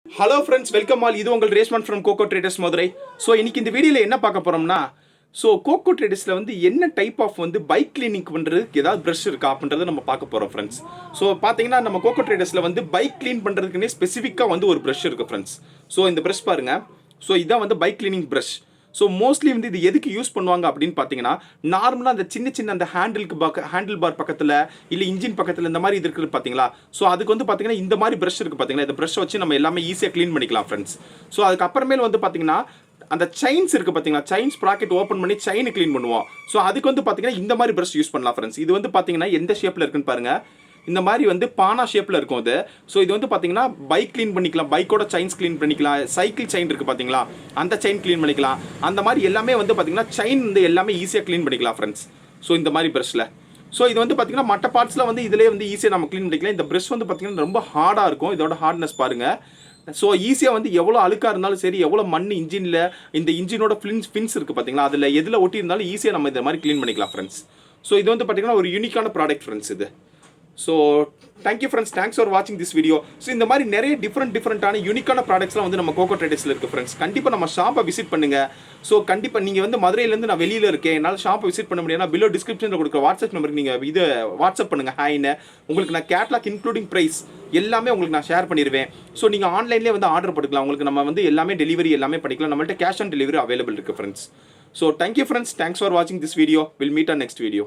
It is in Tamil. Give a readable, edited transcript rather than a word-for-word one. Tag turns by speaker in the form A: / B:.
A: Hello friends, welcome all. இது உங்கள் ரேஸ்மன் from KOKO Traders Madurai. So இன்னைக்கு இந்த வீடியோவில் என்ன பார்க்க போகிறோம்னா KOKO Tradersல வந்து என்ன டைப் ஆஃப் வந்து பைக் கிளீனிங் பண்ணுறதுக்கு ஏதாவது ப்ரஷ் இருக்கா அப்படின்றத நம்ம பார்க்க போகிறோம் ஃப்ரெண்ட்ஸ். ஸோ பார்த்தீங்கன்னா நம்ம KOKO Tradersல வந்து பைக் க்ளீன் பண்ணுறதுக்குன்னே ஸ்பெசிஃபிக்காக வந்து ஒரு ப்ரஷ் இருக்குது ஃப்ரெண்ட்ஸ். ஸோ இந்த ப்ரஷ் பாருங்கள். ஸோ இதான் வந்து bike cleaning brush. So mostly வந்து இது எதுக்கு யூஸ் பண்ணுவாங்க அப்படின்னு பார்த்தீங்கன்னா, நார்மலாக அந்த சின்ன அந்த ஹேண்டில் பார் பக்கத்தில் இல்லை இன்ஜின் பக்கத்தில் இந்த மாதிரி இது இருக்குது பார்த்தீங்களா. ஸோ அதுக்கு வந்து பார்த்தீங்கன்னா இந்த மாதிரி ப்ரஷ் இருக்குது பார்த்தீங்களா. இந்த ப்ரஷ் வச்சு நம்ம எல்லாமே ஈஸியாக க்ளீன் பண்ணிக்கலாம் ஃப்ரெண்ட்ஸ். ஸோ அதுக்கப்புறமேல் வந்து பார்த்தீங்கன்னா அந்த செயின்ஸ் இருக்குது பார்த்தீங்களா, செயின்ஸ் ப்ராக்கெட் ஓப்பன் பண்ணி செயினை க்ளீன் பண்ணுவோம். ஸோ அதுக்கு வந்து பார்த்தீங்கன்னா இந்த மாதிரி ப்ரஷ் யூஸ் பண்ணலாம் ஃப்ரெண்ட்ஸ். இது வந்து பார்த்தீங்கன்னா எந்த ஷேப்பில் இருக்குன்னு பாருங்கள். இந்த மாதிரி வந்து பானா ஷேப்பில் இருக்கும் அது. ஸோ இது வந்து பார்த்தீங்கன்னா பைக் க்ளீன் பண்ணிக்கலாம், பைக்கோட செயின்ஸ் க்ளீன் பண்ணிக்கலாம், சைக்கிள் செயின் இருக்குது பார்த்தீங்களா அந்த செயின் க்ளீன் பண்ணிக்கலாம். அந்த மாதிரி எல்லாமே வந்து பார்த்தீங்கன்னா செயின் வந்து எல்லாமே ஈஸியாக க்ளீன் பண்ணிக்கலாம் ஃப்ரெண்ட்ஸ். ஸோ இந்த மாதிரி ப்ரஷ்ல ஸோ இது வந்து பார்த்தீங்கன்னா மற்ற பார்ட்ஸில் வந்து இதிலே வந்து ஈஸியாக நம்ம க்ளீன் பண்ணிக்கலாம். இந்த ப்ரஷ் வந்து பார்த்தீங்கன்னா ரொம்ப ஹார்டாக இருக்கும். இதோட ஹார்ட்னஸ் பாருங்கள். ஸோ ஈஸியாக வந்து எவ்வளோ அழுக்காக இருந்தாலும் சரி, எவ்வளோ மண் இன்ஜினில் இந்த இன்ஜினோட ஃபின்ஸ் இருக்குது பார்த்தீங்களா, அதில் எதில் ஒட்டி இருந்தாலும் ஈஸியாக நம்ம இந்த மாதிரி க்ளீன் பண்ணிக்கலாம் ஃப்ரெண்ட்ஸ். ஸோ இது வந்து பார்த்தீங்கன்னா ஒரு யூனிக்கான ப்ராடக்ட் ஃப்ரெண்ட்ஸ் இது. So thank you friends, thanks for வாட்சிங் திஸ் வீடியோ. ஸோ இந்த மாதிரி நிறைய டிஃப்ரெண்டான யூனிக்கான ப்ராடக்ட்ஸ்லாம் வந்து நம்ம KOKO Tradersல இருக்குது ஃப்ரெண்ட்ஸ். கண்டிப்பாக நம்ம ஷாப்பை விசிட் பண்ணுங்கள். ஸோ கண்டிப்பாக நீங்கள் வந்து மதுரையிலேருந்து நான் வெளியில் இருக்கேன், என்னால் ஷாப்பை விசிட் பண்ண முடியும்னா பிலோ டிஸ்கிரிப்ஷனில் கொடுக்குற வாட்ஸ்அப் நம்பருக்கு நீங்கள் இது வாட்ஸ்அப் பண்ணுங்கள் ஹாய்னு. உங்களுக்கு நான் கேட்லாக் இன்க்ளூடிங் ப்ரைஸ் எல்லாமே உங்களுக்கு நான் ஷேர் பண்ணிடுவேன். ஸோ நீங்கள் ஆன்லைன்லேயே வந்து ஆர்டர் பண்ணிக்கலாம். உங்களுக்கு நம்ம வந்து எல்லாமே டெலிவரி எல்லாமே பண்ணிக்கலாம். நம்மள்ட்ட கேஷ் ஆன் டெலிவரி அவைலபிள் இருக்குது friends. So thank you friends, thanks for வாட்சிங் this video. Will meet on next video.